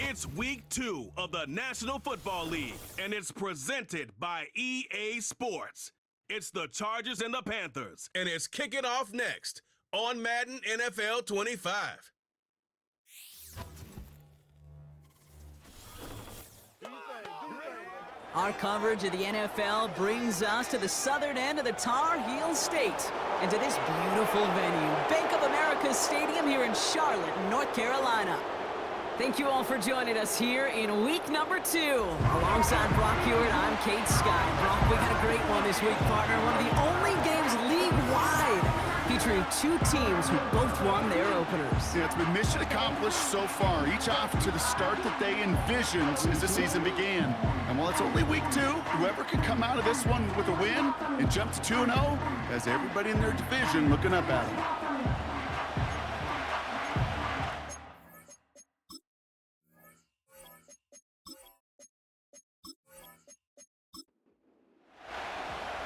It's week 2 of the National Football League, and it's presented by EA Sports. It's the Chargers and the Panthers, and it's kicking off next on Madden NFL 25. Our coverage of the NFL brings us to the southern end of the Tar Heel State and to this beautiful venue, Bank of America Stadium here in Charlotte, North Carolina. Thank you all for joining us here in week number 2. Alongside Brock Hewitt, I'm Kate Scott. Brock, we got a great one this week, partner. One of the only games league-wide featuring 2 teams who both won their openers. Yeah, it's been mission accomplished so far, each off to the start that they envisioned as the season began. And while it's only week 2, whoever can come out of this one with a win and jump to 2-0 has everybody in their division looking up at them.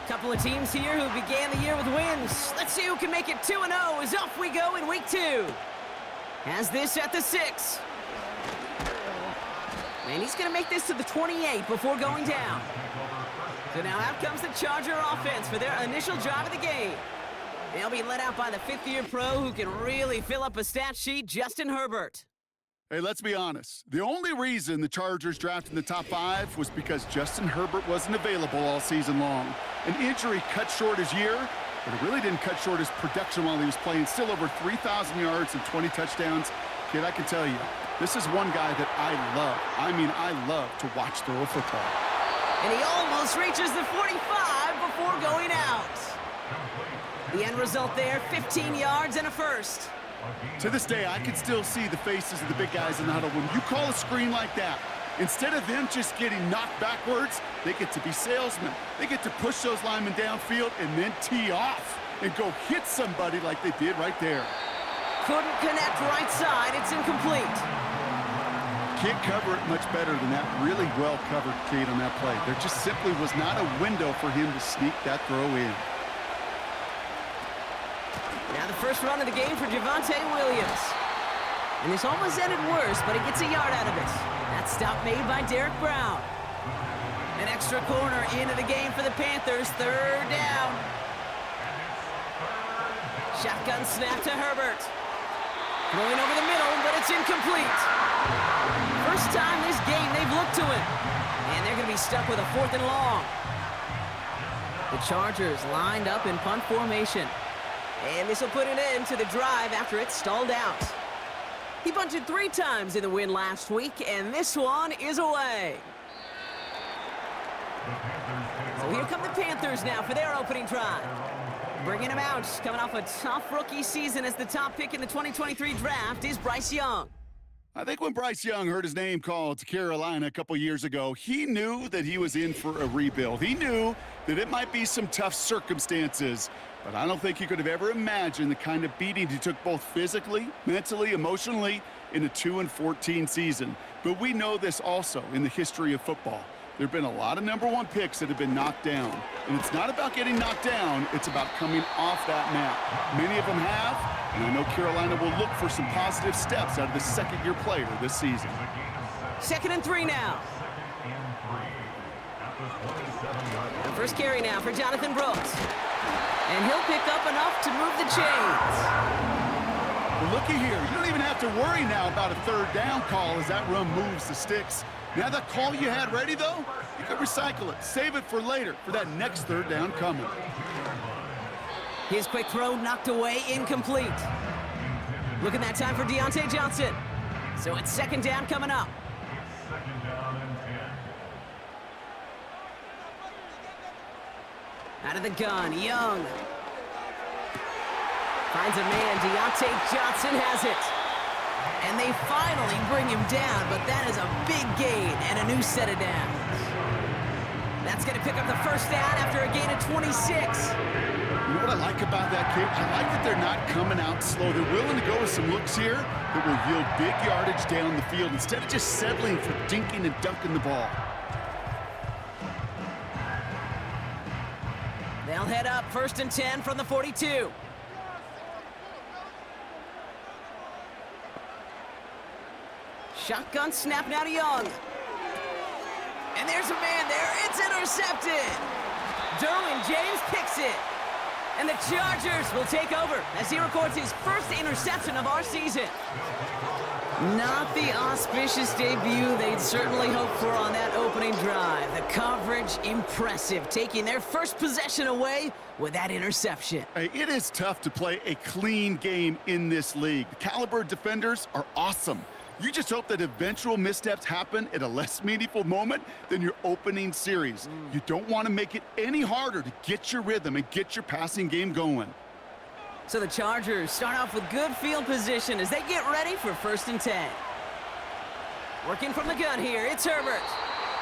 Couple of teams here who began the year with wins. Let's see who can make it 2-0 as off we go in week 2. Has this at the 6. And he's going to make this to the 28 before going down. So now out comes the Charger offense for their initial drive of the game. They'll be led out by the 5th-year pro who can really fill up a stat sheet, Justin Herbert. Hey, let's be honest. The only reason the Chargers drafted in the top 5 was because Justin Herbert wasn't available all season long. An injury cut short his year, but it really didn't cut short his production while he was playing. Still over 3,000 yards and 20 touchdowns. Kid, I can tell you, this is one guy that I love. I love to watch throw a football. And he almost reaches the 45 before going out. The end result there, 15 yards and a first. To this day, I can still see the faces of the big guys in the huddle. When you call a screen like that, instead of them just getting knocked backwards, they get to be salesmen. They get to push those linemen downfield and then tee off and go hit somebody like they did right there. Couldn't connect right side. It's incomplete. Can't cover it much better than that. Really well covered, Kate, on that play. There just simply was not a window for him to sneak that throw in. Now the first run of the game for Javonte Williams. And this almost ended worse, but he gets a yard out of it. That stop made by Derek Brown. An extra corner into the game for the Panthers. 3rd down. Shotgun snap to Herbert. Going over the middle, but it's incomplete. First time this game they've looked to him. And they're going to be stuck with a 4th and long. The Chargers lined up in punt formation. And this will put an end to the drive after it stalled out. He bunted 3 times in the win last week, and this one is away. So here come the Panthers now for their opening drive. Bringing him out, coming off a tough rookie season as the top pick in the 2023 draft is Bryce Young. I think when Bryce Young heard his name called to Carolina a couple years ago, he knew that he was in for a rebuild. He knew that it might be some tough circumstances, but I don't think he could have ever imagined the kind of beating he took both physically, mentally, emotionally in a 2-14 season. But we know this also in the history of football. There have been a lot of #1 picks that have been knocked down. And it's not about getting knocked down, it's about coming off that map. Many of them have, and I know Carolina will look for some positive steps out of the 2nd-year player this season. 2nd and 3 now. The first carry now for Jonathan Brooks. And he'll pick up enough to move the chains. Well, looky here. You don't even have to worry now about a 3rd down call as that run moves the sticks. Now that call you had ready, though, you can recycle it. Save it for later for that next 3rd down coming. His quick throw knocked away, incomplete. Looking that time for Deontay Johnson. So it's 2nd down coming up. Out of the gun, Young. Finds a man, Deontay Johnson has it. And they finally bring him down, but that is a big gain and a new set of downs. That's going to pick up the 1st down after a gain of 26. You know what I like about that, kid? I like that they're not coming out slow. They're willing to go with some looks here that will yield big yardage down the field instead of just settling for dinking and dunking the ball. They'll head up 1st and 10 from the 42. Shotgun snap now to Young. And there's a man there. It's intercepted. Derwin James picks it. And the Chargers will take over as he records his first interception of our season. Not the auspicious debut they'd certainly hoped for on that opening drive. The coverage, impressive, taking their first possession away with that interception. Hey, it is tough to play a clean game in this league. The caliber of defenders are awesome. You just hope that eventual missteps happen at a less meaningful moment than your opening series. You don't want to make it any harder to get your rhythm and get your passing game going. So the Chargers start off with good field position as they get ready for 1st and 10. Working from the gun here, it's Herbert.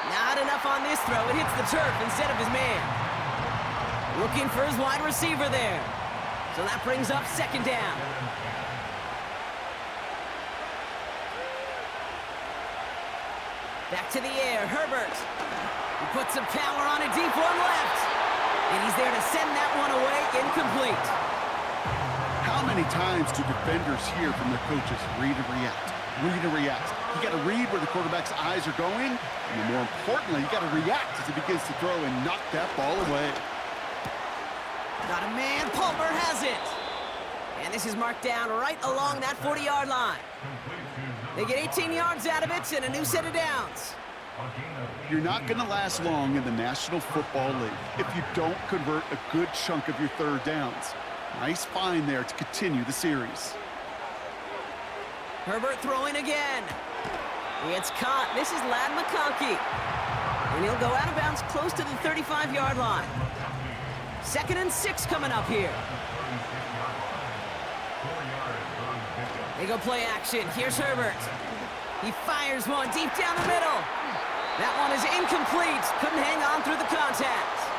Not enough on this throw. It hits the turf instead of his man. Looking for his wide receiver there. So that brings up 2nd down. Back to the air, Herbert. He puts some power on a deep one left. And he's there to send that one away incomplete. How many times do defenders hear from their coaches, read and react, read and react? You got to read where the quarterback's eyes are going, and more importantly, you got to react as he begins to throw and knock that ball away. Got a man, Palmer has it. And this is marked down right along that 40-yard line. They get 18 yards out of it and a new set of downs. You're not going to last long in the National Football League if you don't convert a good chunk of your 3rd downs. Nice find there to continue the series. Herbert throwing again. It's caught. This is Ladd McConkey. And he'll go out of bounds close to the 35-yard line. 2nd and 6 coming up here. They go play action. Here's Herbert. He fires one deep down the middle. That one is incomplete. Couldn't hang on through the contact.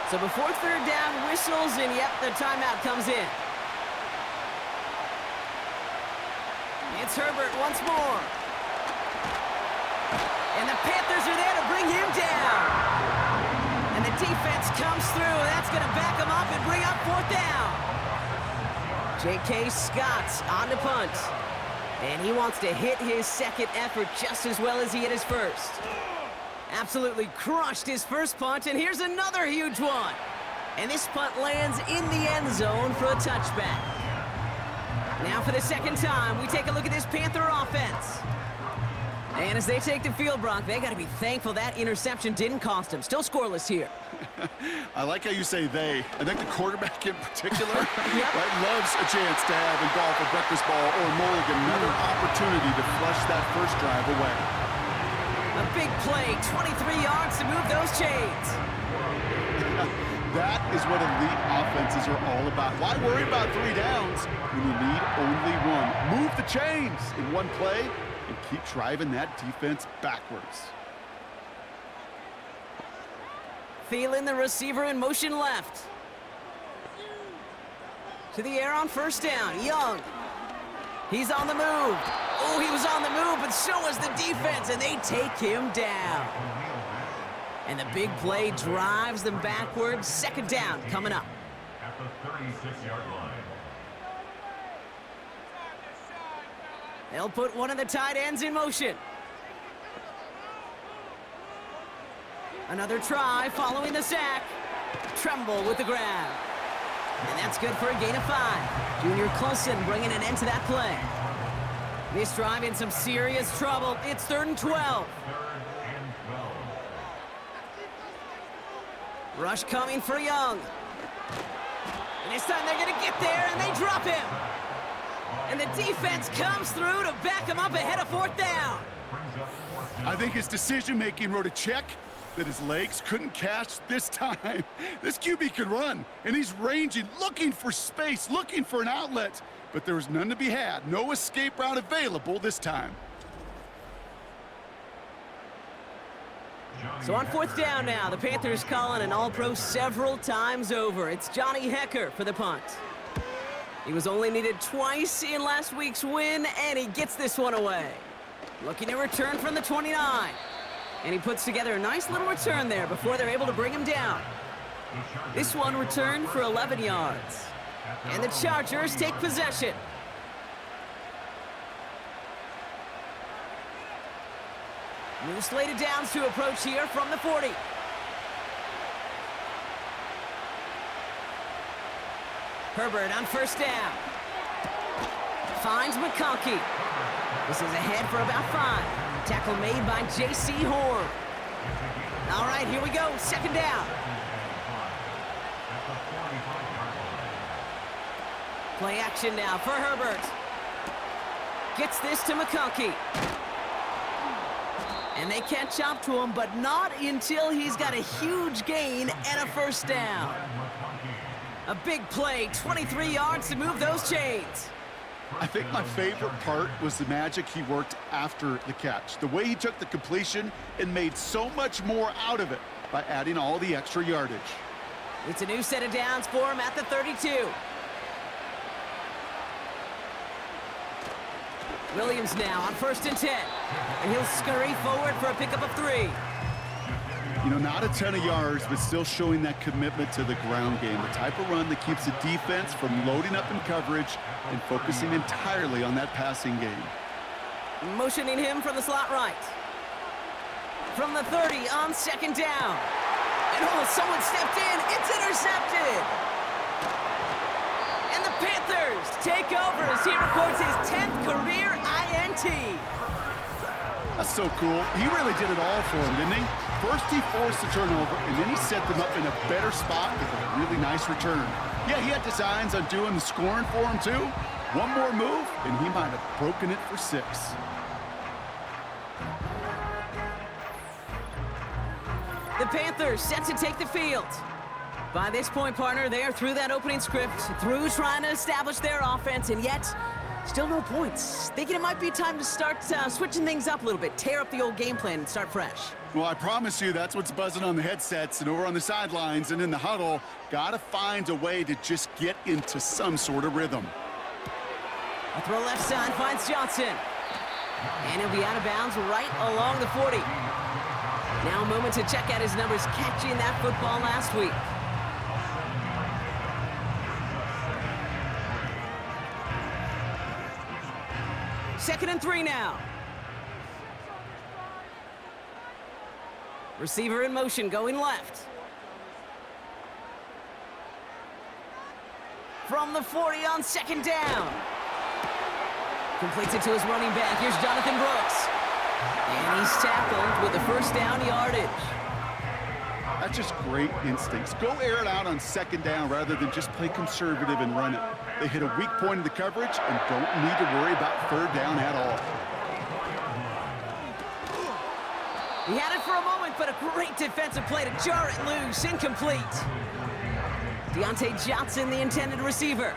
So before 3rd down whistles, and yep, the timeout comes in. It's Herbert once more. And the Panthers are there to bring him down. And the defense comes through. That's going to back him up and bring up 4th down. J.K. Scott's on the punt. And he wants to hit his 2nd effort just as well as he hit his 1st. Absolutely crushed his 1st punt, and here's another huge one. And this punt lands in the end zone for a touchback. Now for the 2nd time, we take a look at this Panther offense. And as they take the field, Brock, they got to be thankful that interception didn't cost them. Still scoreless here. I like how you say they. I think the quarterback in particular Yep. right, loves a chance to have in golf a breakfast ball or mulligan, another opportunity to flush that 1st drive away. A big play, 23 yards to move those chains. That is what elite offenses are all about. Why worry about 3 downs when you need only 1? Move the chains in one play and keep driving that defense backwards. Thielen, the receiver, in motion left. To the air on 1st down. Young. He's on the move. Oh, he was on the move, but so was the defense, and they take him down. And the big play drives them backwards. 2nd down coming up. At the 36-yard line. They'll put one of the tight ends in motion. Another try following the sack. Tremble with the grab. And that's good for a gain of 5. Junior Closson bringing an end to that play. This drive in some serious trouble. It's 3rd and 12. Rush coming for Young. And this time they're going to get there, and they drop him. And the defense comes through to back him up ahead of 4th down. I think his decision-making wrote a check that his legs couldn't catch this time. This QB can run, and he's ranging, looking for space, looking for an outlet. But there was none to be had. No escape route available this time. So on 4th down now, the Panthers calling an all-pro several times over. It's Johnny Hecker for the punt. He was only needed twice in last week's win, and he gets this one away. Looking to return from the 29. And he puts together a nice little return there before they're able to bring him down. This one returned for 11 yards. And the Chargers take possession. New slated downs to approach here from the 40. Herbert on first down. Finds McConkey. This is ahead for about 5. Tackle made by J.C. Horn. All right, here we go. Second down. Play action now for Herbert. Gets this to McConkey. And they catch up to him, but not until he's got a huge gain and a first down. A big play, 23 yards to move those chains. I think my favorite part was the magic he worked after the catch. The way he took the completion and made so much more out of it by adding all the extra yardage. It's a new set of downs for him at the 32. Williams now on 1st and 10. And he'll scurry forward for a pickup of 3. You know, not a ton of yards, but still showing that commitment to the ground game. The type of run that keeps the defense from loading up in coverage and focusing entirely on that passing game. Motioning him from the slot right. From the 30 on 2nd down. And someone stepped in. It's intercepted. And the Panthers take over as he records his 10th career INT. That's so cool. He really did it all for him, didn't he? First he forced the turnover, and then he set them up in a better spot with a really nice return. Yeah, he had designs on doing the scoring for him, too. One more move, and he might have broken it for 6. The Panthers set to take the field. By this point, partner, they are through that opening script, through trying to establish their offense, and yet still no points. Thinking it might be time to start switching things up a little bit, tear up the old game plan and start fresh. Well, I promise you that's what's buzzing on the headsets and over on the sidelines and in the huddle. Got to find a way to just get into some sort of rhythm. A throw left side finds Johnson. And he'll be out of bounds right along the 40. Now a moment to check out his numbers catching that football last week. Second and 3 now. Receiver in motion, going left. From the 40 on 2nd down. Completes it to his running back. Here's Jonathan Brooks. And he's tackled with the first down yardage. That's just great instincts. Go air it out on 2nd down rather than just play conservative and run it. They hit a weak point in the coverage and don't need to worry about 3rd down at all. He had it for a moment, but a great defensive play to jar it loose. Incomplete. Deontay Johnson, the intended receiver.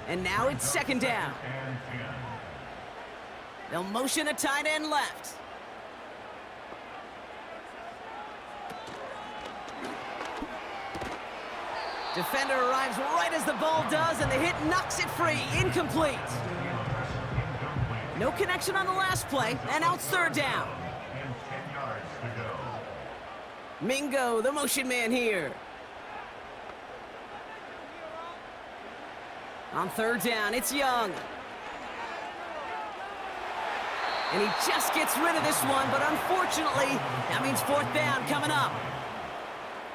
And now it's 2nd down. They'll motion a tight end left. Defender arrives right as the ball does, and the hit knocks it free. Incomplete. No connection on the last play, and now it's 3rd down. Mingo, the motion man here. On 3rd down, it's Young. And he just gets rid of this one, but unfortunately, that means 4th down coming up.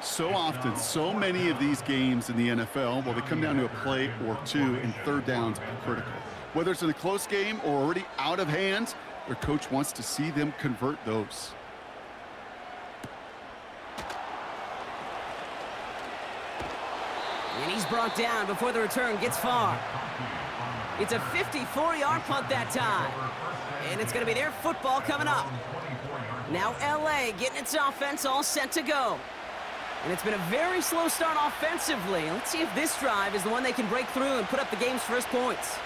So often, so many of these games in the NFL, well, they come down to a play or 2, and 3rd downs are critical. Whether it's in a close game or already out of hand, their coach wants to see them convert those. And he's brought down before the return gets far. It's a 54-yard punt that time. And it's going to be their football coming up. Now LA getting its offense all set to go. And it's been a very slow start offensively. Let's see if this drive is the one they can break through and put up the game's first points.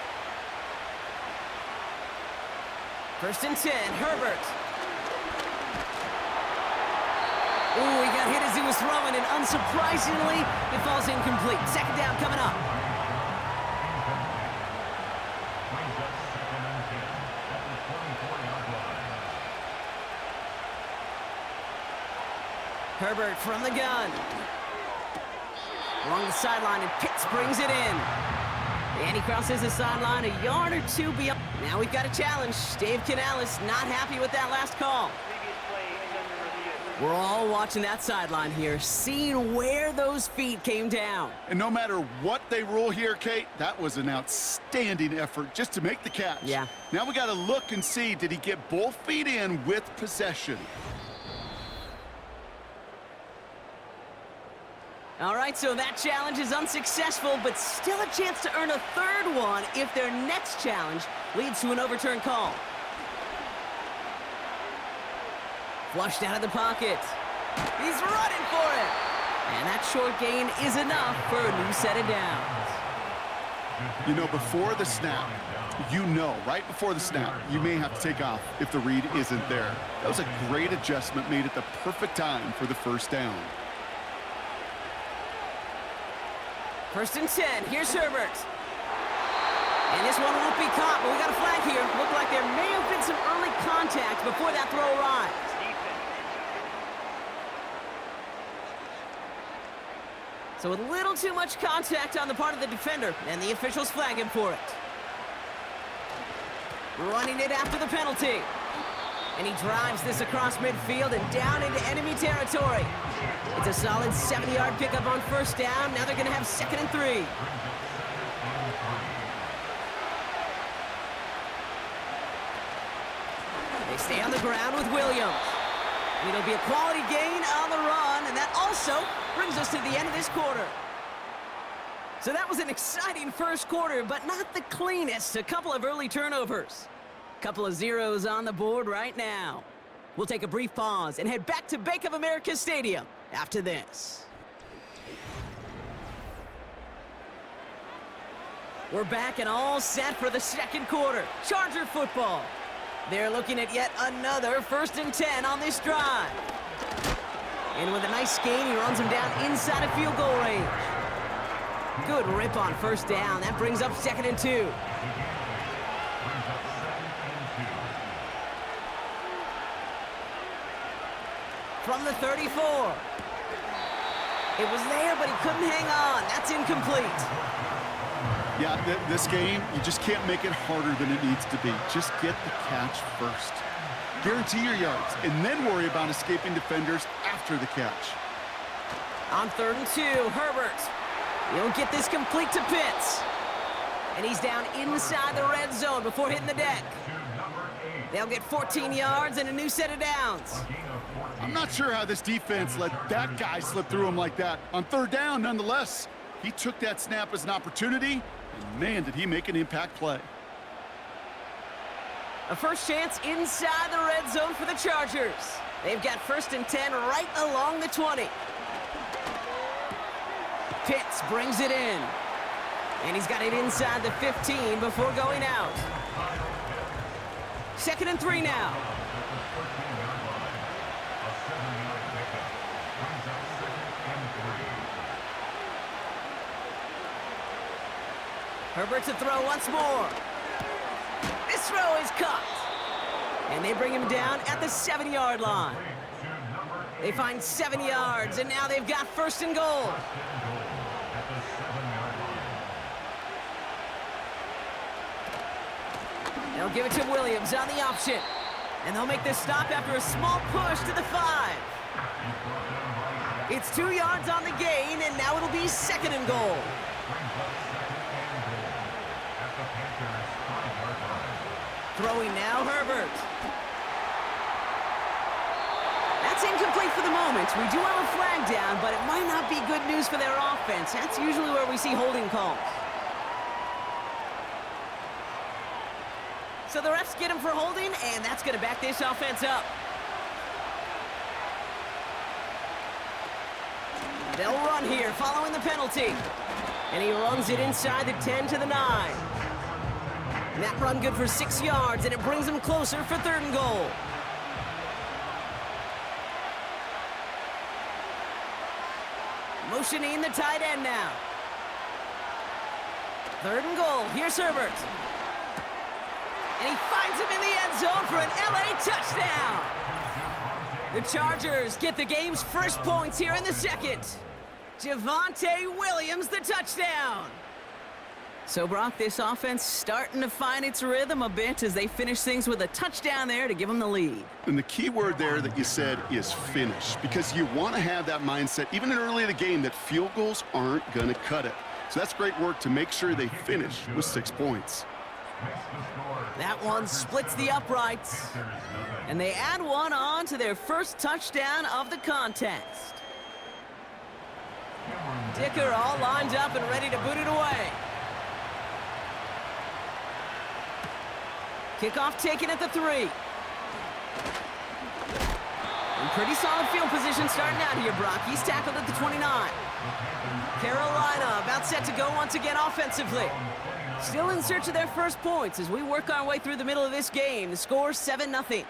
1st and 10, Herbert. Ooh, he got hit as he was throwing, and unsurprisingly, it falls incomplete. 2nd down coming up. Herbert from the gun. Along the sideline, and Pitts brings it in. And he crosses the sideline a yard or 2 beyond. Now we've got a challenge. Dave Canales not happy with that last call. Previous play We're all watching that sideline here, seeing where those feet came down. And no matter what they rule here, Kate, that was an outstanding effort just to make the catch. Yeah. Now we got to look and see, did he get both feet in with possession? All right, so that challenge is unsuccessful, but still a chance to earn a third one if their next challenge leads to an overturned call. Flushed out of the pocket. He's running for it. And that short gain is enough for a new set of downs. You know, before the snap, right before the snap, you may have to take off if the read isn't there. That was a great adjustment made at the perfect time for the first down. 1st and 10. Here's Herbert. And this one won't be caught, but we got a flag here. Looked like there may have been some early contact before that throw arrived. So a little too much contact on the part of the defender, and the officials flag him for it. Running it after the penalty. And he drives this across midfield and down into enemy territory. It's a solid 70-yard pickup on 1st down. Now they're going to have 2nd and 3. They stay on the ground with Williams. It'll be a quality gain on the run, and that also brings us to the end of this quarter. So that was an exciting first quarter, but not the cleanest. A couple of early turnovers. Couple of zeros on the board right now. We'll take a brief pause and head back to Bank of America Stadium after this. We're back and all set for the second quarter. Charger football. They're looking at yet another 1st and 10 on this drive. And with a nice gain, he runs him down inside of field goal range. Good rip on 1st down. That brings up 2nd and 2. From the 34. It was there, but he couldn't hang on. That's incomplete. Yeah, this game, you just can't make it harder than it needs to be. Just get the catch first. Guarantee your yards, and then worry about escaping defenders after the catch. On 3rd and 2, Herbert. He'll get this complete to Pitts. And he's down inside the red zone before hitting the deck. They'll get 14 yards and a new set of downs. I'm not sure how this defense let that guy slip through him like that. On 3rd down, nonetheless, he took that snap as an opportunity, and man, did he make an impact play. A first chance inside the red zone for the Chargers. They've got 1st and 10 right along the 20. Pitts brings it in. And he's got it inside the 15 before going out. 2nd and 3 now. Herbert to throw once more. This throw is caught. And they bring him down at the 7-yard line. They find 7 yards, and now they've got 1st and goal. They'll give it to Williams on the option. And they'll make this stop after a small push to the 5. It's 2 yards on the gain, and now it'll be 2nd and goal. Throwing now, Herbert. That's incomplete for the moment. We do have a flag down, but it might not be good news for their offense. That's usually where we see holding calls. So the refs get him for holding, and that's going to back this offense up. They'll run here following the penalty. And he runs it inside the 10 to the 9. And that run good for 6 yards, and it brings him closer for 3rd and goal. Motioning the tight end now. 3rd and goal. Here's Herbert. And he finds him in the end zone for an LA touchdown. The Chargers get the game's first points here in the second. Javonte Williams, the touchdown. So, Brock, this offense starting to find its rhythm a bit as they finish things with a touchdown there to give them the lead. And the key word there that you said is finish, because you want to have that mindset, even early in the game, that field goals aren't going to cut it. So that's great work to make sure they finish with 6 points. That one splits the uprights, and they add one on to their first touchdown of the contest. Dicker all lined up and ready to boot it away. Kickoff taken at the 3. And pretty solid field position starting out here, Brock. He's tackled at the 29. Carolina about set to go once again offensively. Still in search of their first points as we work our way through the middle of this game. The score 7-0.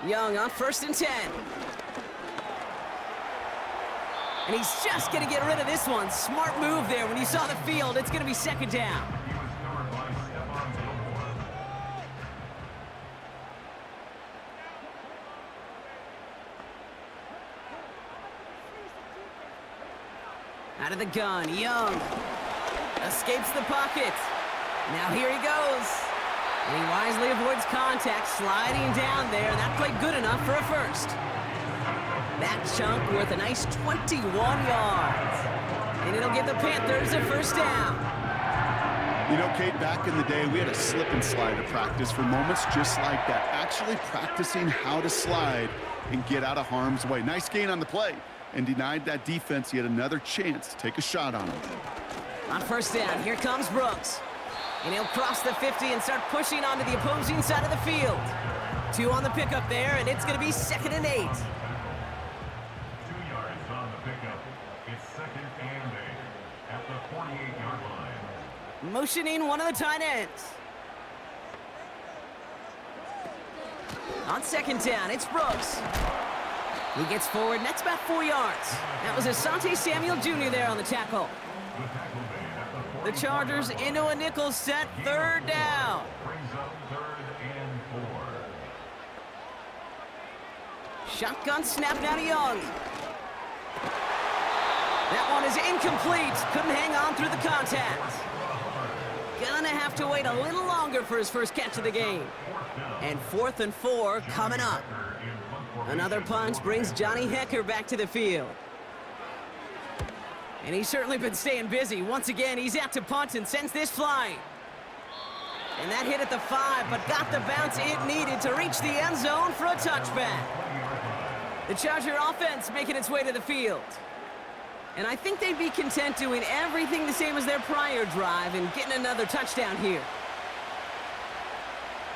Young on 1st and 10. And he's just going to get rid of this one. Smart move there when you saw the field. It's going to be 2nd down. Out of the gun, Young escapes the pocket. Now here he goes. And he wisely avoids contact, sliding down there. And that played good enough for a first. That chunk worth a nice 21 yards. And it'll give the Panthers a 1st down. You know, Kate, back in the day, we had a slip and slide to practice for moments just like that. Actually practicing how to slide and get out of harm's way. Nice gain on the play. And denied that defense yet another chance to take a shot on him. On 1st down, here comes Brooks. And he'll cross the 50 and start pushing onto the opposing side of the field. 2 on the pickup there, and it's going to be 2nd and 8. 2 yards on the pickup. It's 2nd and 8 at the 48-yard line. Motioning one of the tight ends. On 2nd down, it's Brooks. He gets forward, and that's about 4 yards. That was Asante Samuel Jr. there on the tackle. The Chargers into a nickel set, 3rd down. Brings up 3rd and 4. Shotgun snap now to Young. That one is incomplete. Couldn't hang on through the contact. Gonna have to wait a little longer for his first catch of the game. And 4th and 4 coming up. Another punch brings Johnny Hecker back to the field. And he's certainly been staying busy. Once again, he's out to punt and sends this flying. And that hit at the 5, but got the bounce it needed to reach the end zone for a touchback. The Charger offense making its way to the field. And I think they'd be content doing everything the same as their prior drive and getting another touchdown here.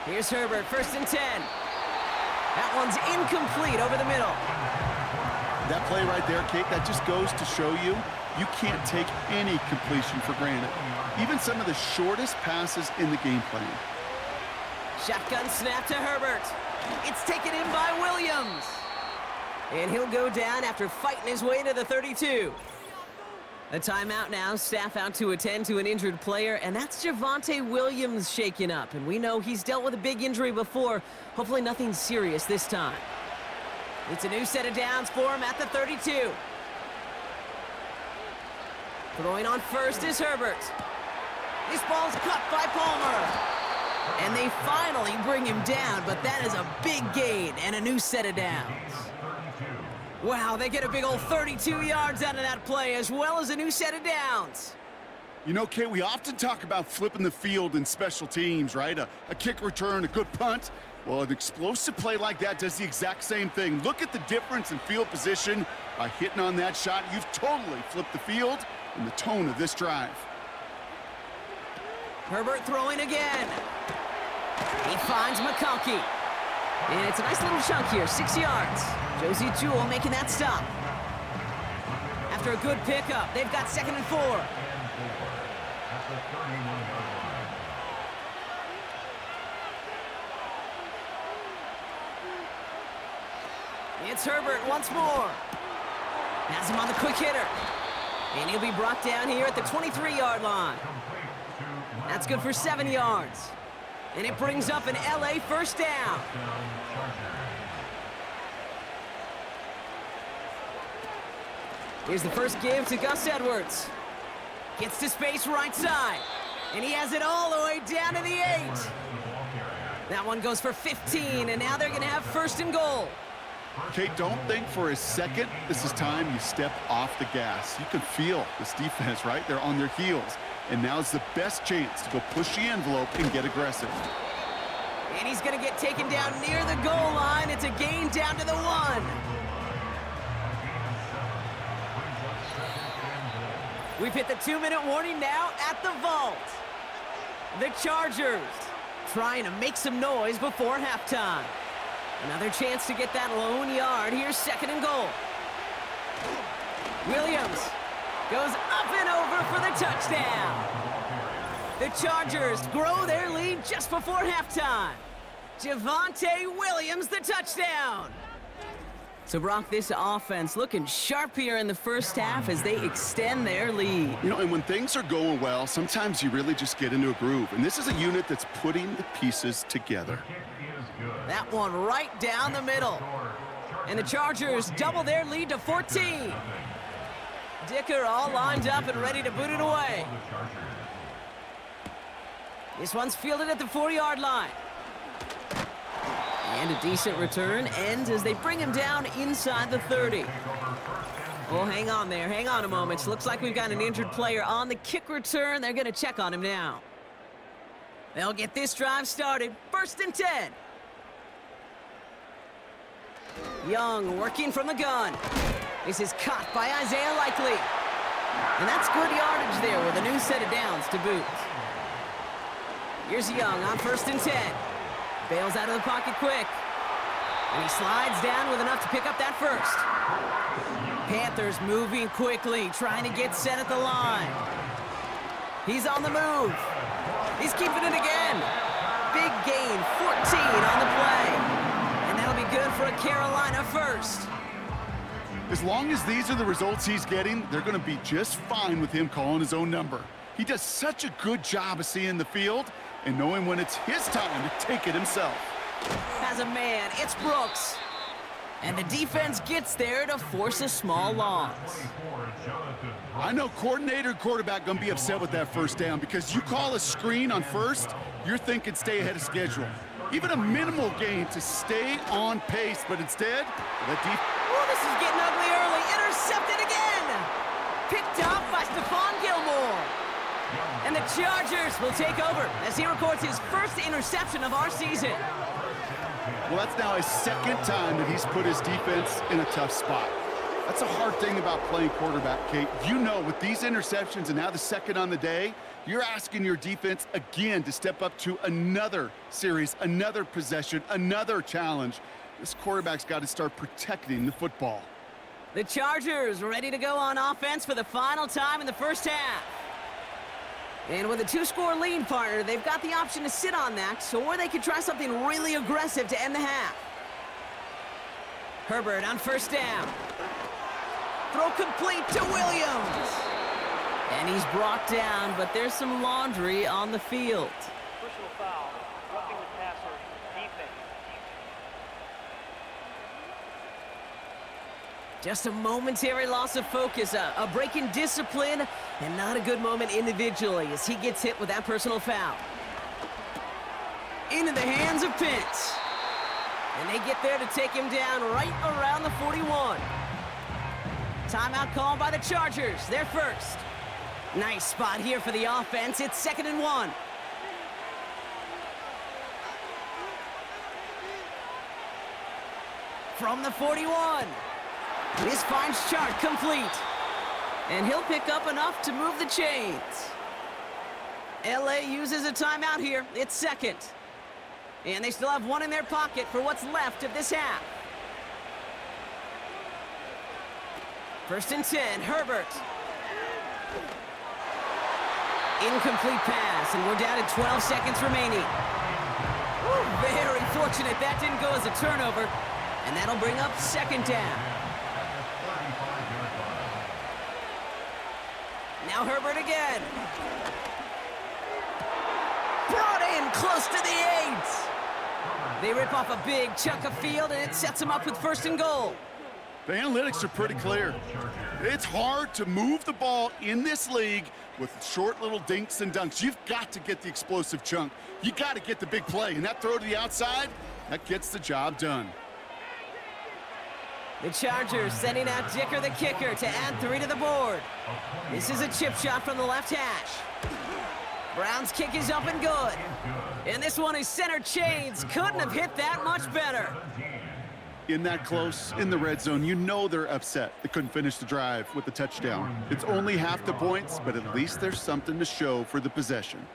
Here's Herbert, 1st and 10. That one's incomplete over the middle. That play right there, Kate, that just goes to show you, you can't take any completion for granted. Even some of the shortest passes in the game plan. Shotgun snap to Herbert. It's taken in by Williams. And he'll go down after fighting his way to the 32. A timeout now, staff out to attend to an injured player, and that's Javonte Williams shaken up. And we know he's dealt with a big injury before. Hopefully nothing serious this time. It's a new set of downs for him at the 32. Throwing on 1st is Herbert. This ball's cut by Palmer. And they finally bring him down, but that is a big gain and a new set of downs. Wow, they get a big old 32 yards out of that play, as well as a new set of downs. You know, Kate, we often talk about flipping the field in special teams, right? A kick return, a good punt. Well, an explosive play like that does the exact same thing. Look at the difference in field position. By hitting on that shot, you've totally flipped the field and the tone of this drive. Herbert throwing again. He finds McConkey. And it's a nice little chunk here, 6 yards. Josie Jewell making that stop. After a good pickup, they've got 2nd and 4. It's Herbert once more. Has him on the quick hitter. And he'll be brought down here at the 23-yard line. That's good for 7 yards. And it brings up an LA 1st down. Here's the first give to Gus Edwards. Gets to space right side. And he has it all the way down to the 8. That one goes for 15, and now they're going to have first and goal. Kate, don't think for a second this is time you step off the gas. You can feel this defense, right? They're on their heels. And now's the best chance to go push the envelope and get aggressive. And he's going to get taken down near the goal line. It's a gain down to the 1. We've hit the 2-minute warning now at the vault. The Chargers trying to make some noise before halftime. Another chance to get that lone yard. Here's second and goal. Williams goes up and over for the touchdown. The Chargers grow their lead just before halftime. Javonte Williams, the touchdown. So, Brock, this offense looking sharp here in the first half as they extend their lead. You know, and when things are going well, sometimes you really just get into a groove. And this is a unit that's putting the pieces together. That one right down the middle. And the Chargers double their lead to 14. Dicker all lined up and ready to boot it away. This one's fielded at the 4-yard line. And a decent return ends as they bring him down inside the 30. Oh, hang on there. Hang on a moment. Looks like we've got an injured player on the kick return. They're going to check on him now. They'll get this drive started. First and 10. Young working from the gun. This is caught by Isaiah Likely. And that's good yardage there with a new set of downs to boot. Here's Young on first and 10. Bails out of the pocket quick. And he slides down with enough to pick up that first. Panthers moving quickly, trying to get set at the line. He's on the move. He's keeping it again. Big gain, 14 on the play. And that'll be good for a Carolina first. As long as these are the results he's getting, they're going to be just fine with him calling his own number. He does such a good job of seeing the field and knowing when it's his time to take it himself. Has a man, it's Brooks. And the defense gets there to force a small loss. I know coordinator and quarterback going to be upset with that first down because you call a screen on first, you're thinking stay ahead of schedule. Even a minimal gain to stay on pace, but instead, this is getting ugly early. Intercepted again. Picked off by Stephon Gilmore. And the Chargers will take over as he records his first interception of our season. Well, that's now his second time that he's put his defense in a tough spot. That's a hard thing about playing quarterback, Kate. You know, with these interceptions and now the second on the day, you're asking your defense again to step up to another series, another possession, another challenge. This quarterback's got to start protecting the football. The Chargers ready to go on offense for the final time in the first half. And with a 2-score lead, partner, they've got the option to sit on that, or they could try something really aggressive to end the half. Herbert on first down. Throw complete to Williams. And he's brought down, but there's some laundry on the field. Personal foul, roughing the passer, defense. Just a momentary loss of focus, a break in discipline, and not a good moment individually as he gets hit with that personal foul. Into the hands of Pitts. And they get there to take him down right around the 41. Timeout called by the Chargers, their first. Nice spot here for the offense. It's 2nd and 1. From the 41. This finds Chart complete. And he'll pick up enough to move the chains. LA uses a timeout here. It's second. And they still have one in their pocket for what's left of this half. First and 10, Herbert. Incomplete pass, and we're down to 12 seconds remaining. Very fortunate that didn't go as a turnover, and that'll bring up second down. Now Herbert again. Brought in close to the 8. They rip off a big chunk of field, and it sets them up with first and goal. The analytics are pretty clear. It's hard to move the ball in this league with short little dinks and dunks. You've got to get the explosive chunk. You got to get the big play, and that throw to the outside, that gets the job done. The Chargers sending out Dicker the kicker to add 3 to the board. This is a chip shot from the left hash. Brown's kick is up and good. And this one is center chains. Couldn't have hit that much better. In that close, in the red zone, you know they're upset. They couldn't finish the drive with the touchdown. It's only half the points, but at least there's something to show for the possession.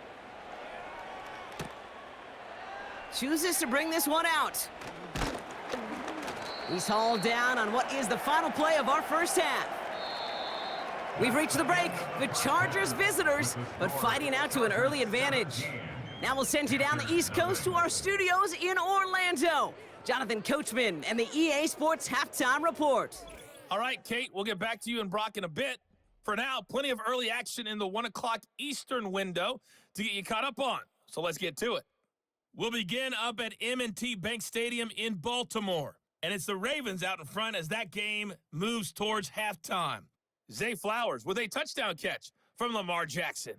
Chooses to bring this one out. He's hauled down on what is the final play of our first half. We've reached the break. The Chargers visitors, but fighting out to an early advantage. Now we'll send you down the East Coast to our studios in Orlando. Jonathan Coachman and the EA Sports Halftime Report. All right, Kate, we'll get back to you and Brock in a bit. For now, plenty of early action in the 1 o'clock Eastern window to get you caught up on. So let's get to it. We'll begin up at M&T Bank Stadium in Baltimore. And it's the Ravens out in front as that game moves towards halftime. Zay Flowers with a touchdown catch from Lamar Jackson.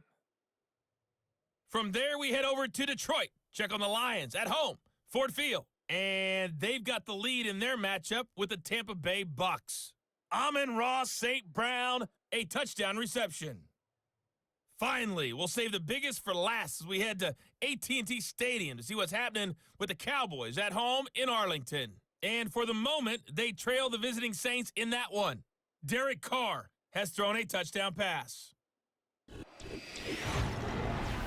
From there, we head over to Detroit. Check on the Lions at home, Ford Field. And they've got the lead in their matchup with the Tampa Bay Bucks. Amon-Ra St. Brown, a touchdown reception. Finally, we'll save the biggest for last as we head to AT&T Stadium to see what's happening with the Cowboys at home in Arlington. And for the moment, they trail the visiting Saints in that one. Derek Carr has thrown a touchdown pass.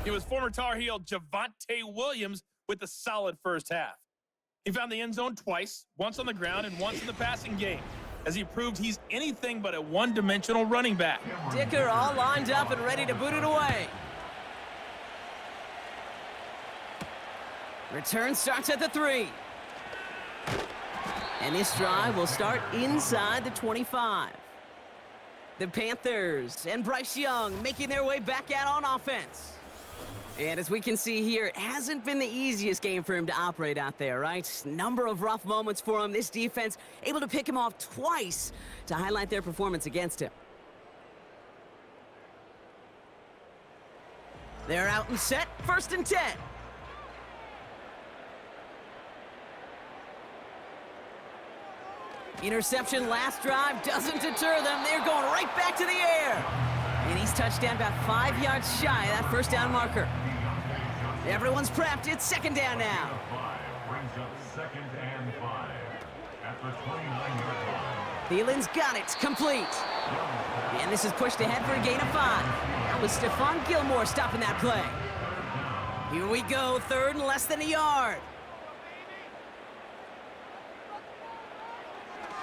It was former Tar Heel Javonte Williams with a solid first half. He found the end zone twice, once on the ground and once in the passing game, as he proved he's anything but a one-dimensional running back. Dicker all lined up and ready to boot it away. Return starts at the 3. And this drive will start inside the 25. The Panthers and Bryce Young making their way back out on offense. And as we can see here, it hasn't been the easiest game for him to operate out there, right? Number of rough moments for him. This defense able to pick him off twice to highlight their performance against him. They're out and set, 1st and 10. Interception last drive doesn't deter them. They're going right back to the air. And he's touched down about 5 yards shy of that first down marker. Everyone's prepped. It's 2nd down now. Brings up 2nd and 5 at the 29-yard line. Thielen's got it. Complete. And this is pushed ahead for a gain of 5. That was Stephon Gilmore stopping that play. Here we go. 3rd and less than a yard.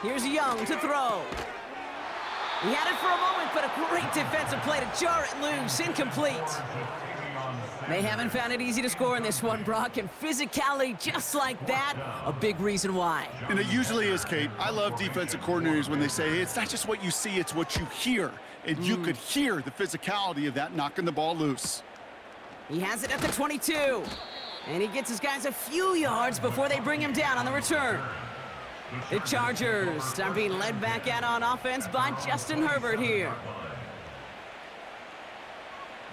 Here's Young to throw. He had it for a moment, but a great defensive play to jar it loose. Incomplete. They haven't found it easy to score in this one, Brock, and physicality just like that, a big reason why. And it usually is, Kate. I love defensive coordinators when they say, hey, it's not just what you see, it's what you hear. And you could hear the physicality of that knocking the ball loose. He has it at the 22. And he gets his guys a few yards before they bring him down on the return. The Chargers are being led back out on offense by Justin Herbert here.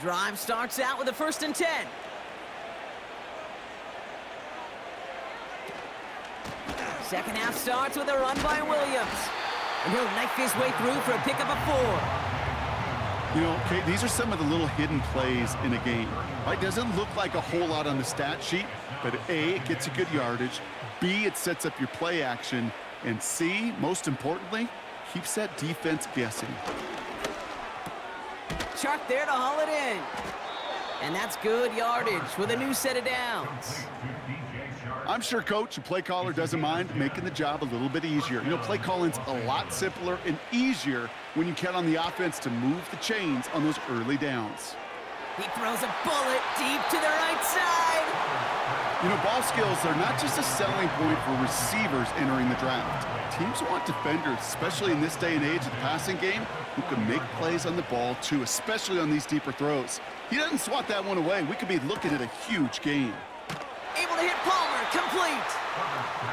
Drive starts out with a 1st and 10. Second half starts with a run by Williams. And he'll knife his way through for a pickup of 4. You know, Kate, these are some of the little hidden plays in a game. Right? Doesn't look like a whole lot on the stat sheet, but A, it gets you good yardage. B, it sets up your play action. And C, most importantly, keeps that defense guessing. Chark there to haul it in. And that's good yardage with a new set of downs. I'm sure coach and play caller doesn't mind making the job a little bit easier. You know, play calling's a lot simpler and easier when you count on the offense to move the chains on those early downs. He throws a bullet deep to the right side. You know, ball skills are not just a selling point for receivers entering the draft. Teams want defenders, especially in this day and age of the passing game, who can make plays on the ball too, especially on these deeper throws. He doesn't swat that one away. We could be looking at a huge game. Able to hit Palmer, complete.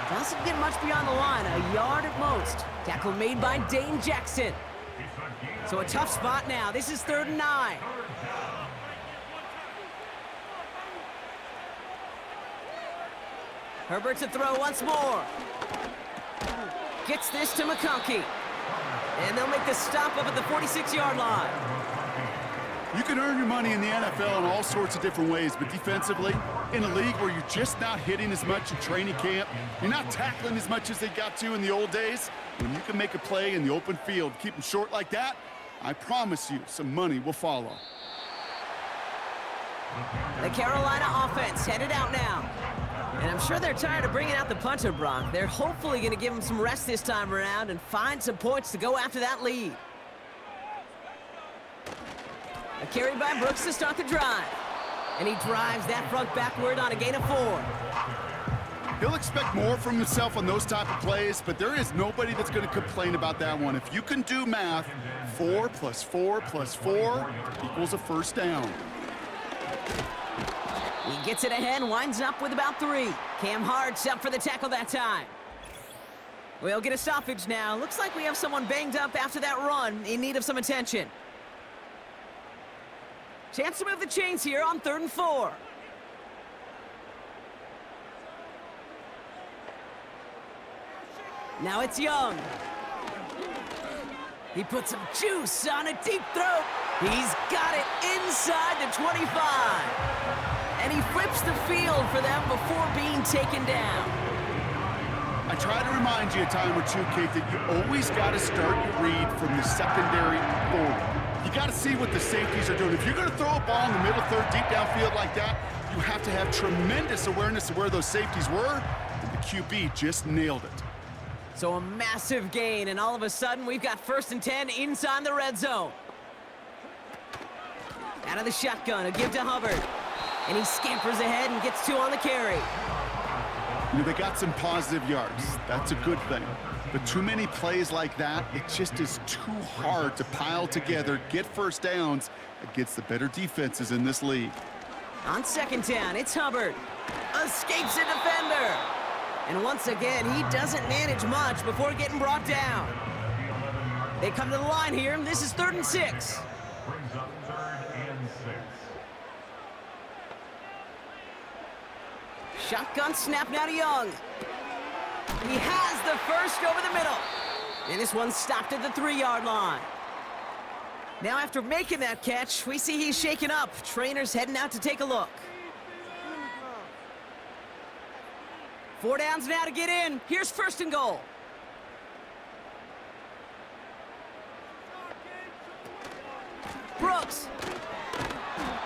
Doesn't get much beyond the line, a yard at most. Tackle made by Dane Jackson. So a tough spot now. This is 3rd and 9. Herbert to throw once more. Gets this to McConkey. And they'll make the stop up at the 46-yard line. You can earn your money in the NFL in all sorts of different ways, but defensively, in a league where you're just not hitting as much in training camp, you're not tackling as much as they got to in the old days, when you can make a play in the open field, keep them short like that, I promise you some money will follow. The Carolina offense headed out now. And I'm sure they're tired of bringing out the punter, Brock. They're hopefully going to give him some rest this time around and find some points to go after that lead. A carry by Brooks to start the drive. And he drives that front backward on a gain of 4. He'll expect more from himself on those type of plays, but there is nobody that's going to complain about that one. If you can do math, 4 + 4 + 4 equals a first down. He gets it ahead, winds up with about 3. Cam Hart's up for the tackle that time. We'll get a stoppage now. Looks like we have someone banged up after that run, in need of some attention. Chance to move the chains here on 3rd and 4. Now it's Young. He puts some juice on a deep throw. He's got it inside the 25. And he flips the field for them before being taken down. I try to remind you a time or two, Kate, that you always got to start your read from the secondary forward. You got to see what the safeties are doing. If you're going to throw a ball in the middle third, deep downfield like that, you have to have tremendous awareness of where those safeties were, and the QB just nailed it. So a massive gain, and all of a sudden, we've got 1st and 10 inside the red zone. Out of the shotgun, a give to Hubbard. And he scampers ahead and gets 2 on the carry. You know, they got some positive yards. That's a good thing. But too many plays like that, it just is too hard to pile together, get first downs against the better defenses in this league. On 2nd down, it's Hubbard. Escapes a defender. And once again, he doesn't manage much before getting brought down. They come to the line here, and this is 3rd and 6. Brings up 3rd and 6. Shotgun snap now to Young. He has the first over the middle. And this one stopped at the 3-yard line. Now after making that catch, we see he's shaken up. Trainer's heading out to take a look. 4 downs now to get in. Here's 1st and goal. Brooks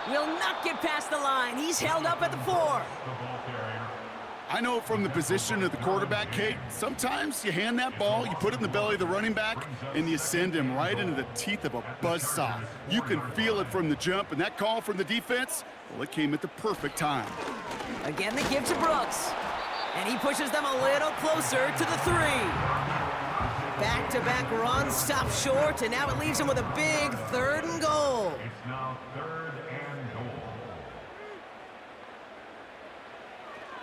will not get past the line. He's held up at the 4. I know from the position of the quarterback, Kate, sometimes you hand that ball, you put it in the belly of the running back, and you send him right into the teeth of a buzzsaw. You can feel it from the jump, and that call from the defense, well, it came at the perfect time. Again, they give to Brooks. And he pushes them a little closer to the 3. Back-to-back runs, stop short, and now it leaves him with a big 3rd and goal. It's now 3rd and goal.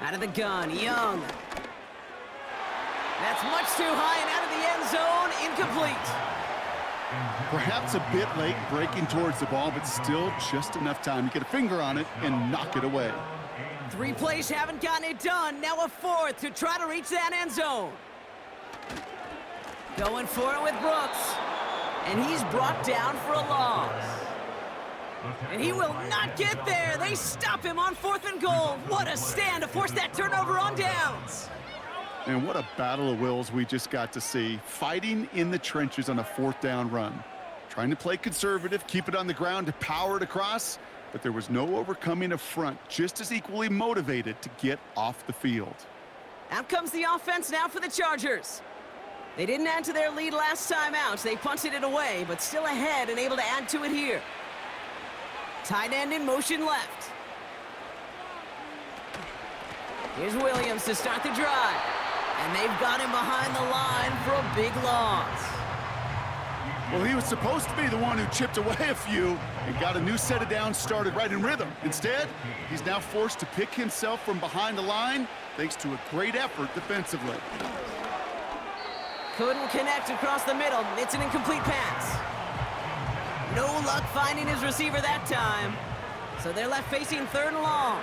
Out of the gun, Young. That's much too high and out of the end zone, incomplete. Perhaps a bit late breaking towards the ball, but still just enough time to get a finger on it and knock it away. 3 plays haven't gotten it done. Now a 4th to try to reach that end zone. Going for it with Brooks. And he's brought down for a loss. And he will not get there. They stop him on 4th and goal. What a stand to force that turnover on downs. And what a battle of wills we just got to see. Fighting in the trenches on a 4th down run. Trying to play conservative, keep it on the ground to power it across. But there was no overcoming a front just as equally motivated to get off the field. Out comes the offense now for the Chargers. They didn't add to their lead last time out. They punted it away, but still ahead and able to add to it here. Tight end in motion left. Here's Williams to start the drive. And they've got him behind the line for a big loss. Well, he was supposed to be the one who chipped away a few and got a new set of downs started right in rhythm. Instead, he's now forced to pick himself from behind the line thanks to a great effort defensively. Couldn't connect across the middle. It's an incomplete pass. No luck finding his receiver that time. So they're left facing 3rd and long.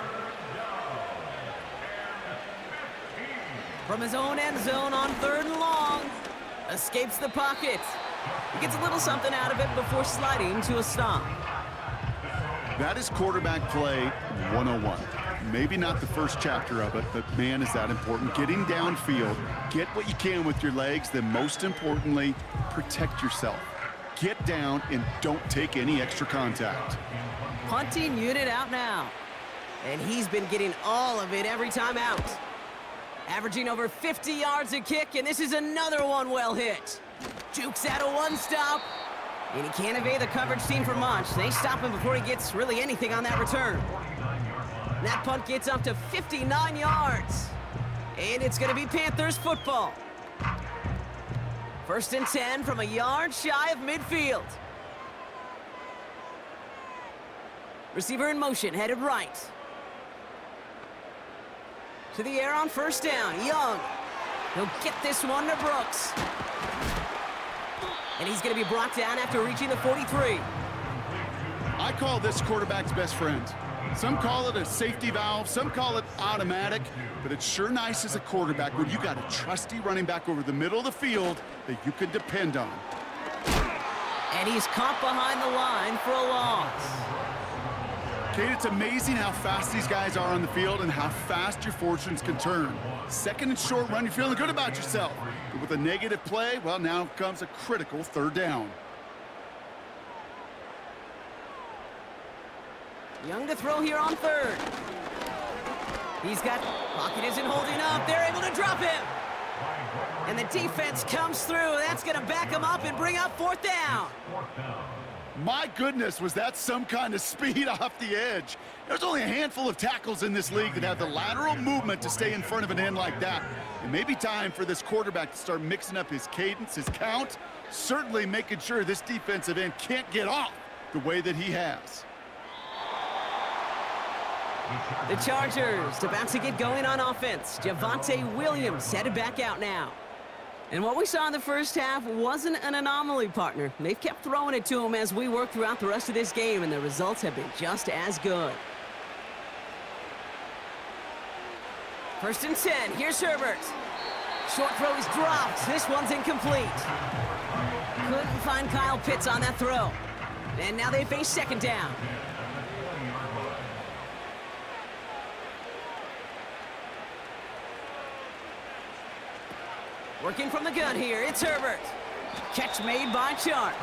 From his own end zone on 3rd and long. Escapes the pocket. He gets a little something out of it before sliding to a stop. That is quarterback play 101. Maybe not the first chapter of it, but man, is that important. Getting downfield, get what you can with your legs, then most importantly, protect yourself. Get down and don't take any extra contact. Punting unit out now. And he's been getting all of it every time out. Averaging over 50 yards a kick, and this is another one well hit. Jukes out a one-stop, and he can't evade the coverage team for much. They stop him before he gets really anything on that return. That punt gets up to 59 yards. And it's going to be Panthers football. 1st and 10 from a yard shy of midfield. Receiver in motion, headed right. To the air on 1st down, Young. He'll get this one to Brooks. And he's going to be brought down after reaching the 43. I call this quarterback's best friend. Some call it a safety valve, some call it automatic, but it's sure nice as a quarterback when you got a trusty running back over the middle of the field that you can depend on. And he's caught behind the line for a loss. Kate, it's amazing how fast these guys are on the field and how fast your fortunes can turn. 2nd and short run, you're feeling good about yourself. But with a negative play, well, now comes a critical 3rd down. Young to throw here on 3rd. He's got, pocket isn't holding up. They're able to drop him. And the defense comes through. That's going to back him up and bring up 4th down. My goodness, was that some kind of speed off the edge. There's only a handful of tackles in this league that have the lateral movement to stay in front of an end like that. It may be time for this quarterback to start mixing up his cadence, his count, certainly making sure this defensive end can't get off the way that he has. The Chargers about to get going on offense. Javonte Williams headed back out now. And what we saw in the first half wasn't an anomaly, partner. They've kept throwing it to him as we work throughout the rest of this game, and the results have been just as good. 1st and 10. Here's Herbert. Short throw is dropped. This one's incomplete. Couldn't find Kyle Pitts on that throw. And now they face 2nd down. Working from the gun here, it's Herbert. Catch made by Chark.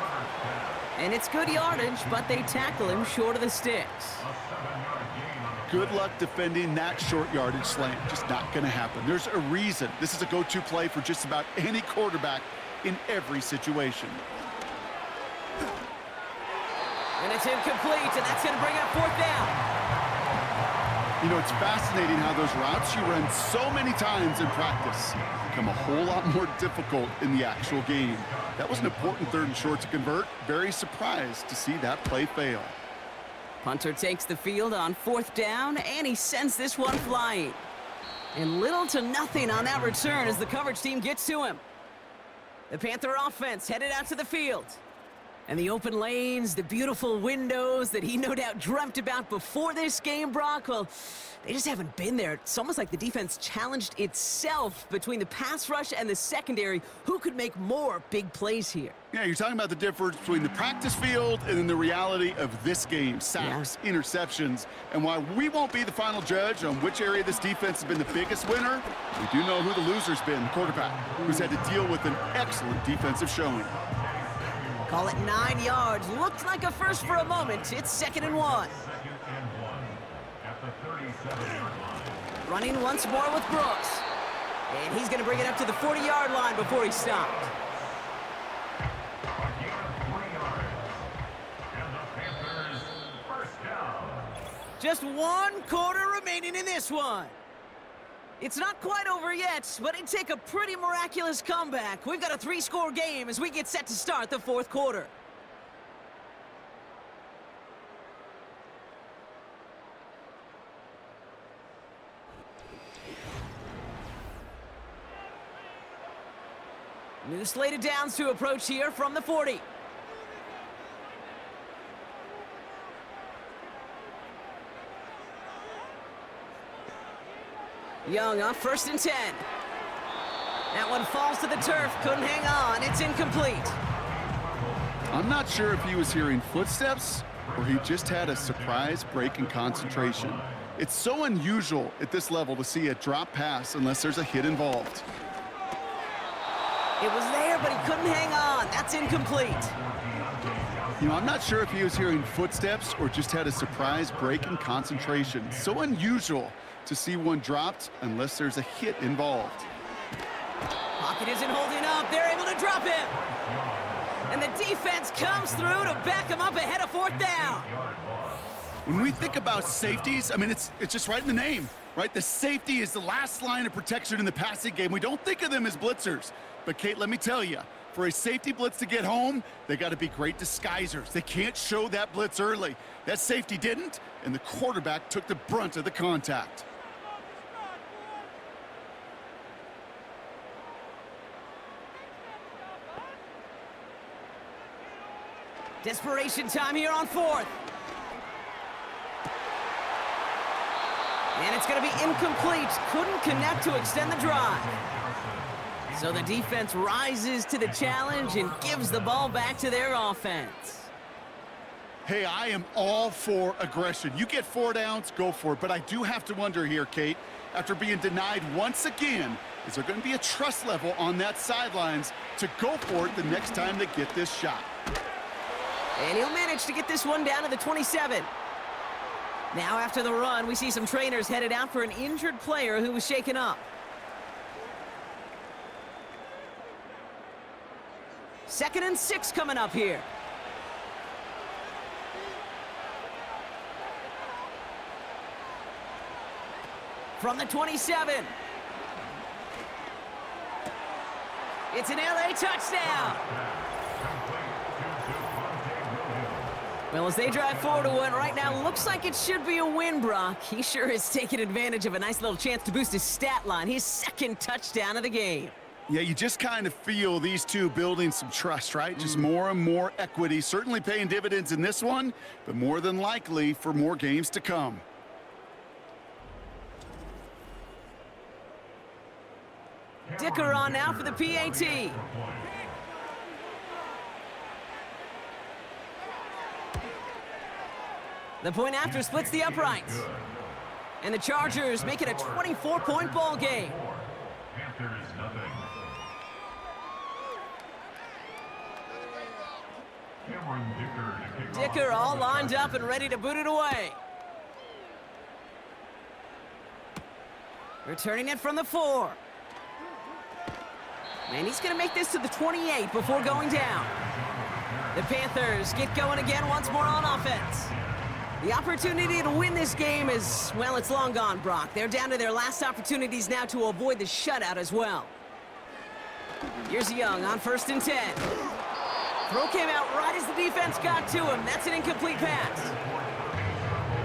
And it's good yardage, but they tackle him short of the sticks. Good luck defending that short yardage slant. Just not going to happen. There's a reason this is a go-to play for just about any quarterback in every situation. And it's incomplete, and that's going to bring up 4th down. You know, it's fascinating how those routes you run so many times in practice become a whole lot more difficult in the actual game. That was an important 3rd and short to convert. Very surprised to see that play fail. Punter takes the field on 4th down, and he sends this one flying. And little to nothing on that return as the coverage team gets to him. The Panther offense headed out to the field. And the open lanes, the beautiful windows that he no doubt dreamt about before this game, Brock, well, they just haven't been there. It's almost like the defense challenged itself between the pass rush and the secondary. Who could make more big plays here? Yeah, you're talking about the difference between the practice field and then the reality of this game. Sacks, interceptions. And while we won't be the final judge on which area this defense has been the biggest winner, we do know who the loser's been, the quarterback, who's had to deal with an excellent defensive showing. Call it 9 yards. Looked like a first for a moment. It's 2nd and 1. Running once more with Brooks. And he's going to bring it up to the 40-yard line before he's stopped. Just 1 quarter remaining in this one. It's not quite over yet, but it'd take a pretty miraculous comeback. We've got a 3-score game as we get set to start the fourth quarter. New slated downs to approach here from the 40. Young on 1st and 10. That one falls to the turf, couldn't hang on, it's incomplete. I'm not sure if he was hearing footsteps or he just had a surprise break in concentration. It's so unusual at this level to see a drop pass unless there's a hit involved. It was there, but he couldn't hang on. That's incomplete. You know, I'm not sure if he was hearing footsteps or just had a surprise break in concentration. So unusual to see one dropped unless there's a hit involved. Pocket isn't holding up. They're able to drop him. And the defense comes through to back him up ahead of 4th down. When we think about safeties, I mean, it's just right in the name, right? The safety is the last line of protection in the passing game. We don't think of them as blitzers. But, Kate, let me tell you, for a safety blitz to get home, they got to be great disguisers. They can't show that blitz early. That safety didn't, and the quarterback took the brunt of the contact. Desperation time here on 4th. And it's going to be incomplete. Couldn't connect to extend the drive. So the defense rises to the challenge and gives the ball back to their offense. Hey, I am all for aggression. You get 4 downs, go for it. But I do have to wonder here, Kate, after being denied once again, is there going to be a trust level on that sidelines to go for it the next time they get this shot? And he'll manage to get this one down to the 27. Now after the run, we see some trainers headed out for an injured player who was shaken up. 2nd and 6 coming up here. From the 27. It's an LA touchdown. Well, as they drive forward to one right now, looks like it should be a win, Brock. He sure has taken advantage of a nice little chance to boost his stat line. His 2nd touchdown of the game. Yeah, you just kind of feel these two building some trust, right? Just more and more equity. Certainly paying dividends in this one, but more than likely for more games to come. Dicker on now for the PAT. The point after splits the uprights. And the Chargers make it a 24-point ball game. Panthers nothing. Dicker all lined up and ready to boot it away. Returning it from the 4. And he's going to make this to the 28 before going down. The Panthers get going again once more on offense. The opportunity to win this game is, well, it's long gone, Brock. They're down to their last opportunities now to avoid the shutout as well. Here's Young on 1st and 10. Throw came out right as the defense got to him. That's an incomplete pass.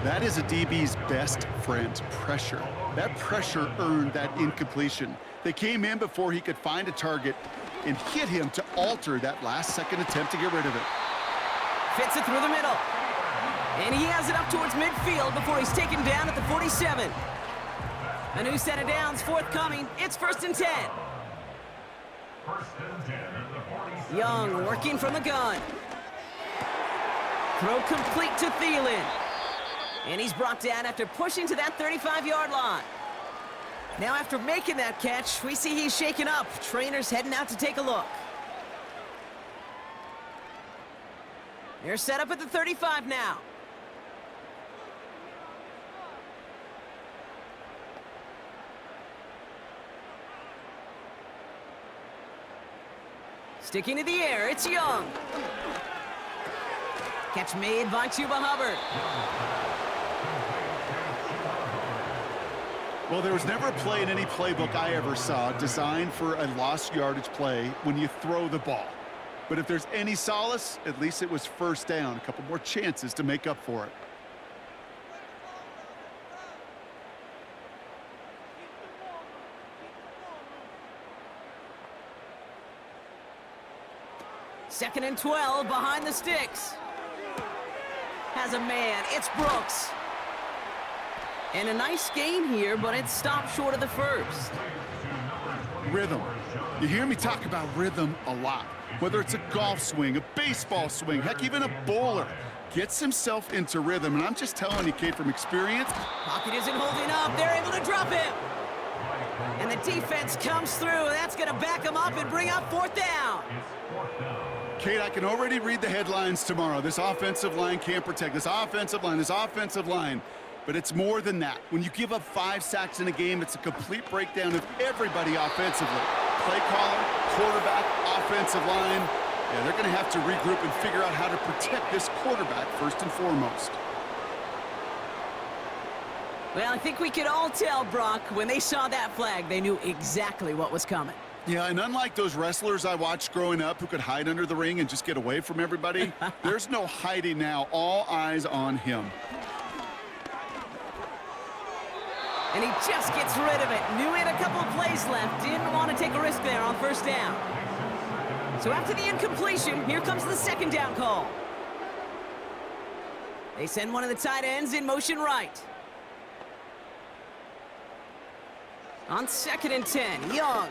That is a DB's best friend, pressure. That pressure earned that incompletion. They came in before he could find a target and hit him to alter that last-second attempt to get rid of it. Fits it through the middle. And he has it up towards midfield before he's taken down at the 47. A new set of downs forthcoming. It's 1st and 10. Young working from the gun. Throw complete to Thielen. And he's brought down after pushing to that 35-yard line. Now after making that catch, we see he's shaken up. Trainers heading out to take a look. They're set up at the 35 now. Sticking to the air, it's Young. Catch made by Chuba Hubbard. Well, there was never a play in any playbook I ever saw designed for a lost yardage play when you throw the ball. But if there's any solace, at least it was first down. A couple more chances to make up for it. Second and 12 behind the sticks. Has a man. It's Brooks. And a nice gain here, but it stopped short of the first. Rhythm. You hear me talk about rhythm a lot. Whether it's a golf swing, a baseball swing, heck, even a bowler. Gets himself into rhythm, and I'm just telling you, Kate, from experience. Pocket isn't holding up. They're able to drop him. And the defense comes through. That's going to back him up and bring up fourth down. Kate, I can already read the headlines tomorrow. This offensive line can't protect. This offensive line. But it's more than that. When you give up 5 sacks in a game, it's a complete breakdown of everybody offensively. Play caller, quarterback, offensive line. Yeah, they're going to have to regroup and figure out how to protect this quarterback first and foremost. Well, I think we could all tell, Brock, when they saw that flag, they knew exactly what was coming. Yeah, and unlike those wrestlers I watched growing up who could hide under the ring and just get away from everybody, there's no hiding now. All eyes on him. And he just gets rid of it. Knew he had a couple of plays left. Didn't want to take a risk there on first down. So after the incompletion, here comes the second down call. They send one of the tight ends in motion right. On second and 10, Young.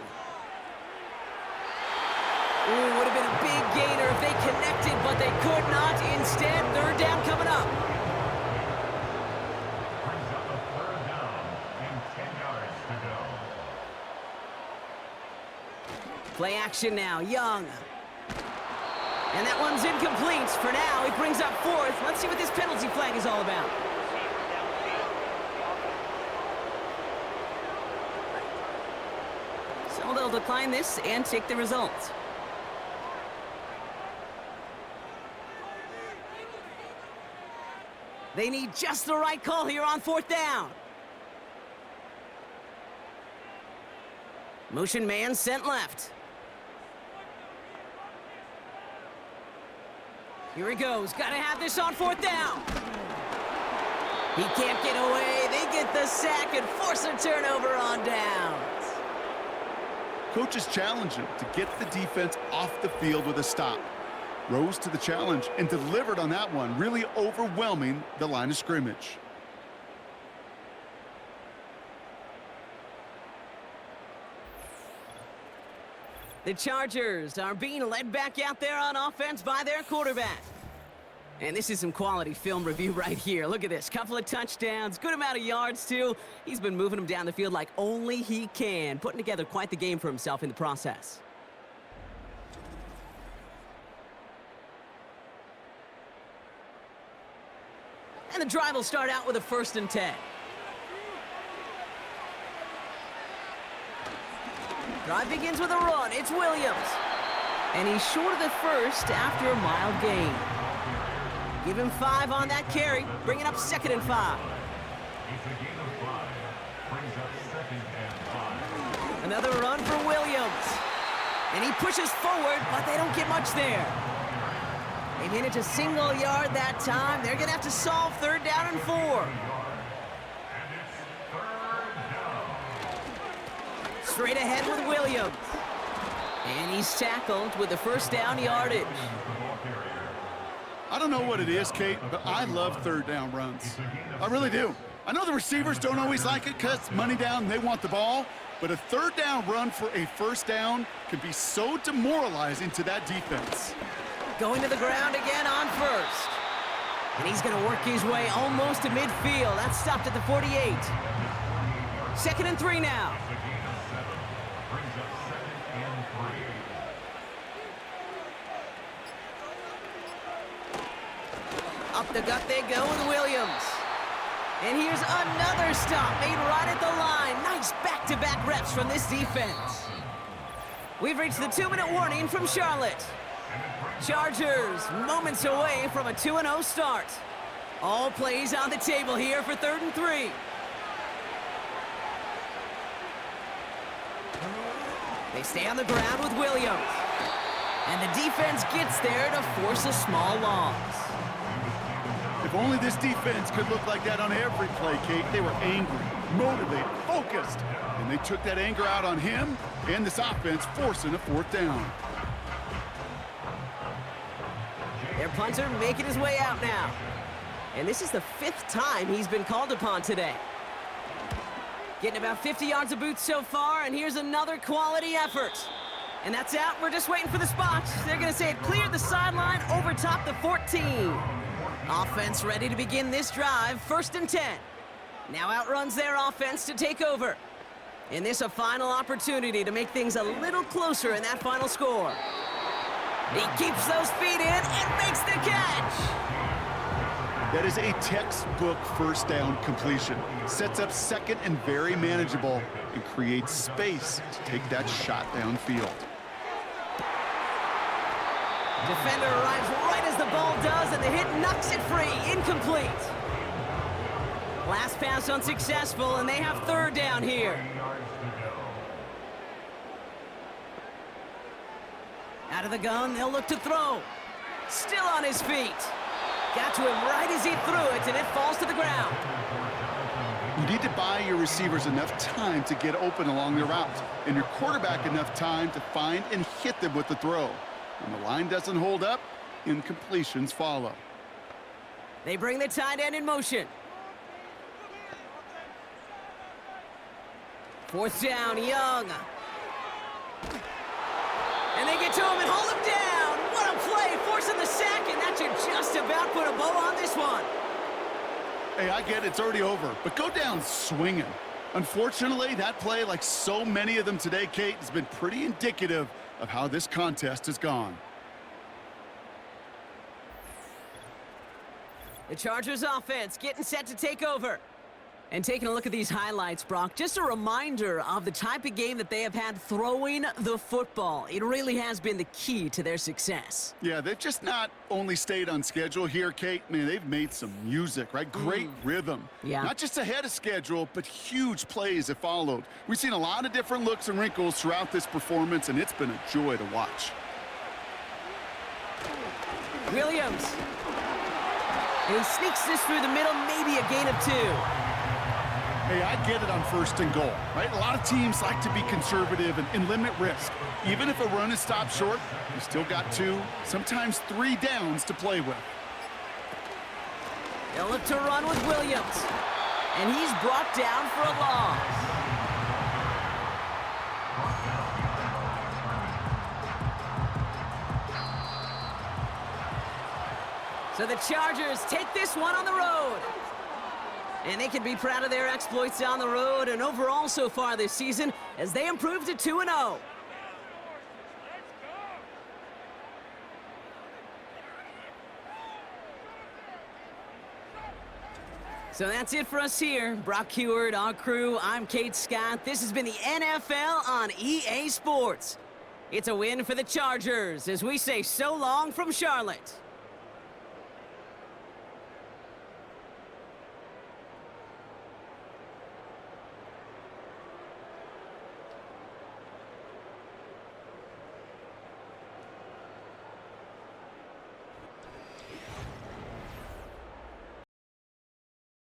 Ooh, would have been a big gainer if they connected, but they could not. Instead, third down coming up. Brings up a third down and 10 yards to go. Play action now, Young. And that one's incomplete for now. He brings up fourth. Let's see what this penalty flag is all about. So they'll decline this and take the results. They need just the right call here on fourth down. Motion man sent left. Here he goes. Got to have this on fourth down. He can't get away. They get the sack and force a turnover on downs. Coaches challenge him to get the defense off the field with a stop. Rose to the challenge and delivered on that one, really overwhelming the line of scrimmage. The Chargers are being led back out there on offense by their quarterback. And this is some quality film review right here. Look at this. Couple of touchdowns, good amount of yards, too. He's been moving them down the field like only he can, putting together quite the game for himself in the process. And the drive will start out with a 1st and 10. Drive begins with a run. It's Williams. And he's short of the first after a mild gain. Give him 5 on that carry. Bring it up 2nd and 5. It's a gain of 5. Brings up 2nd and 5. Another run for Williams. And he pushes forward, but they don't get much there. They manage a single yard that time. They're going to have to solve 3rd down and 4. And it's 3rd down. Straight ahead with Williams. And he's tackled with the 1st down yardage. I don't know what it is, Kate, but I love 3rd down runs. I really do. I know the receivers don't always like it because it's money down and they want the ball, but a 3rd down run for a 1st down can be so demoralizing to that defense. Going to the ground again on 1st. And he's going to work his way almost to midfield. That's stopped at the 48. 2nd and 3 now. It's a gain of 7. Brings up 2nd and 3. Up the gut they go with Williams. And here's another stop made right at the line. Nice back-to-back reps from this defense. We've reached the 2-minute warning from Charlotte. Chargers moments away from a 2-0 start. All plays on the table here for 3rd and 3. They stay on the ground with Williams. And the defense gets there to force a small loss. If only this defense could look like that on every play, Kate. They were angry, motivated, focused. And they took that anger out on him and this offense, forcing a 4th down. Their punter making his way out now. And this is the 5th time he's been called upon today. Getting about 50 yards of boots so far, and here's another quality effort. And that's out. We're just waiting for the spot. They're going to say it cleared the sideline over top the 14. Offense ready to begin this drive, 1st and 10. Now outruns their offense to take over. And this a final opportunity to make things a little closer in that final score. He keeps those feet in and makes the catch. That is a textbook 1st down completion. Sets up 2nd and very manageable and creates space to take that shot downfield. Defender arrives right as the ball does, and the hit knocks it free. Incomplete. Last pass unsuccessful, and they have 3rd down here. Out of the gun, they'll look to throw. Still on his feet. Got to him right as he threw it, and it falls to the ground. You need to buy your receivers enough time to get open along their route, and your quarterback enough time to find and hit them with the throw. When the line doesn't hold up, incompletions follow. They bring the tight end in motion. 4th down, Young. And they get to him and hold him down. What a play, forcing the sack, and that should just about put a bow on this one. Hey, I get it, it's already over, but go down swinging. Unfortunately, that play, like so many of them today, Kate, has been pretty indicative of how this contest has gone. The Chargers offense getting set to take over. And taking a look at these highlights, Brock, just a reminder of the type of game that they have had throwing the football. It really has been the key to their success. Yeah, they've just not only stayed on schedule here, Kate. Man, they've made some music, right? Great rhythm. Yeah. Not just ahead of schedule, but huge plays have followed. We've seen a lot of different looks and wrinkles throughout this performance, and it's been a joy to watch. Williams. He sneaks this through the middle, maybe a gain of 2. Hey, I get it on 1st and goal, right? A lot of teams like to be conservative and limit risk. Even if a run is stopped short, you still got 2, sometimes 3 downs to play with. They'll look to run with Williams. And he's brought down for a loss. So the Chargers take this one on the road. And they can be proud of their exploits on the road and overall so far this season as they improve to 2-0. So that's it for us here. Brock Heward, our crew, I'm Kate Scott. This has been the NFL on EA Sports. It's a win for the Chargers as we say so long from Charlotte.